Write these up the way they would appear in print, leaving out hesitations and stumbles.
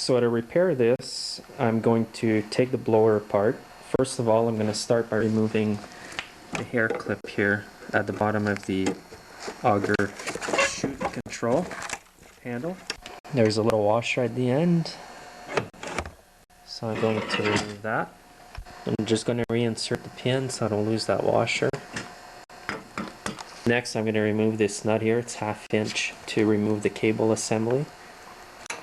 So to repair this, I'm going to take the blower apart. First of all, I'm going to start by removing the hair clip here at the bottom of the auger chute control handle. There's a little washer at the end, so I'm going to remove that. I'm just going to reinsert the pin so I don't lose that washer. Next, I'm going to remove this nut here. It's 1/2 inch to remove the cable assembly,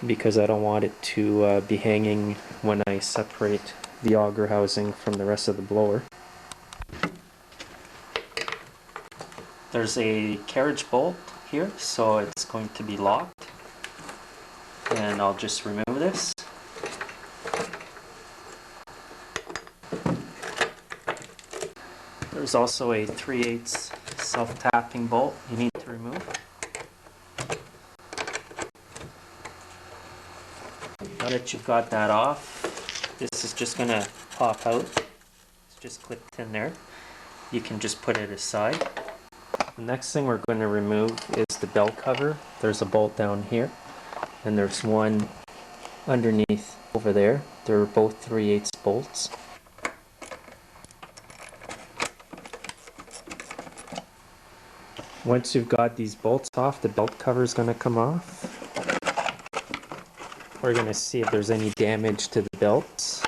because I don't want it to be hanging when I separate the auger housing from the rest of the blower. There's a carriage bolt here, so it's going to be locked, and I'll just remove this. There's also a 3/8 self-tapping bolt you need to remove. Now that you've got that off, this is just going to pop out. It's just clipped in there. You can just put it aside. The next thing we're going to remove is the belt cover. There's a bolt down here, and there's one underneath over there. They're both 3/8 bolts. Once you've got these bolts off, the belt cover is going to come off. We're going to see if there's any damage to the belts.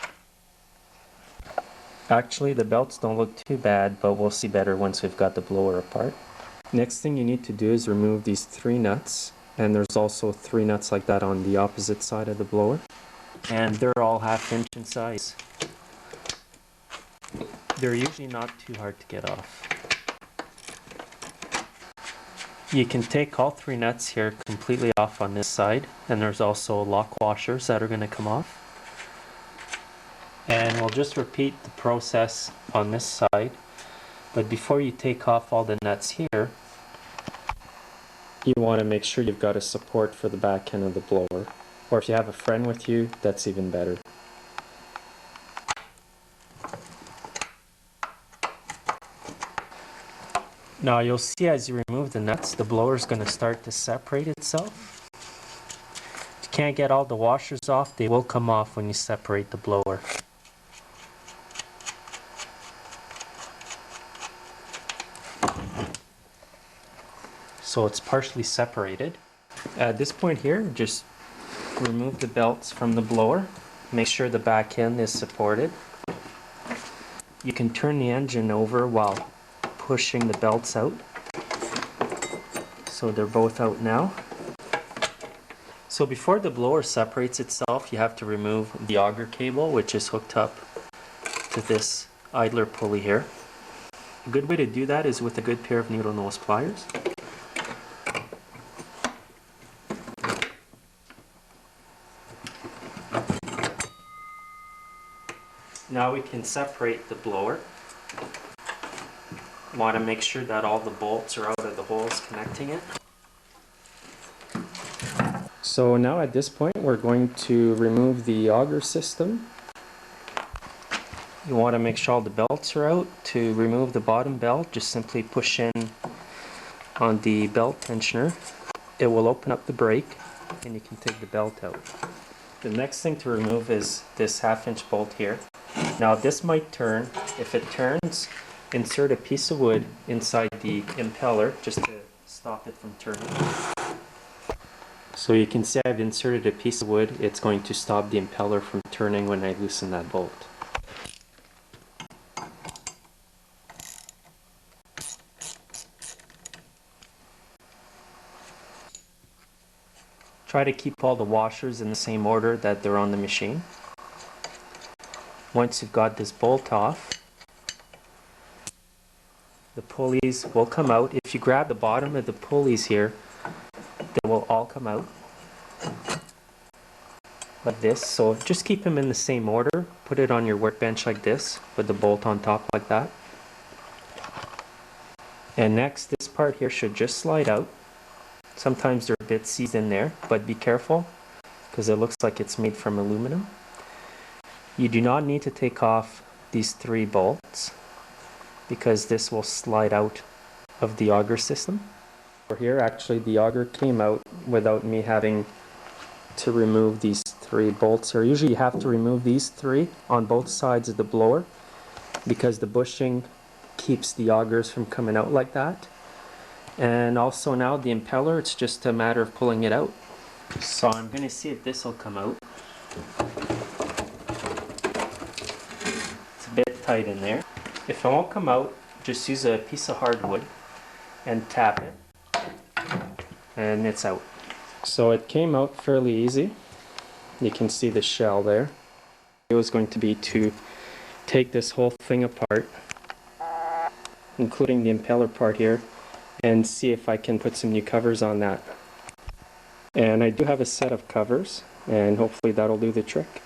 Actually, the belts don't look too bad, but we'll see better once we've got the blower apart. Next thing you need to do is remove these 3 nuts, and there's also 3 nuts like that on the opposite side of the blower, and they're all 1/2 inch in size. They're usually not too hard to get off. You can take all 3 nuts here completely off on this side, and there's also lock washers that are going to come off. And we'll just repeat the process on this side, but before you take off all the nuts here, you want to make sure you've got a support for the back end of the blower, or if you have a friend with you, that's even better. Now you'll see as you remove the nuts, the blower is going to start to separate itself. If you can't get all the washers off, they will come off when you separate the blower. So it's partially separated. At this point here, just remove the belts from the blower. Make sure the back end is supported. You can turn the engine over while pushing the belts out. So they're both out now. So before the blower separates itself, you have to remove the auger cable, which is hooked up to this idler pulley here. A good way to do that is with a good pair of needle nose pliers. Now we can separate the blower. Want to make sure that all the bolts are out of the holes connecting it. So now at this point we're going to remove the auger system. You want to make sure all the belts are out. To remove the bottom belt, just simply push in on the belt tensioner. It will open up the brake and you can take the belt out. The next thing to remove is this 1/2 inch bolt here. Now this might turn. If it turns, insert a piece of wood inside the impeller just to stop it from turning. So you can see I've inserted a piece of wood. It's going to stop the impeller from turning when I loosen that bolt. Try to keep all the washers in the same order that they're on the machine. Once you've got this bolt off, the pulleys will come out. If you grab the bottom of the pulleys here, they will all come out like this. So just keep them in the same order. Put it on your workbench like this with the bolt on top like that. And next, this part here should just slide out. Sometimes they're a bit seized in there, but be careful because it looks like it's made from aluminum. You do not need to take off these 3 bolts because this will slide out of the auger system. For here, actually, the auger came out without me having to remove these 3 bolts here. Usually you have to remove these 3 on both sides of the blower because the bushing keeps the augers from coming out like that. And also now the impeller, it's just a matter of pulling it out. So I'm going to see if this will come out. It's a bit tight in there. If it won't come out, just use a piece of hardwood and tap it, and it's out. So it came out fairly easy. You can see the shell there. It was going to be to take this whole thing apart, including the impeller part here, and see if I can put some new covers on that. And I do have a set of covers, and hopefully that'll do the trick.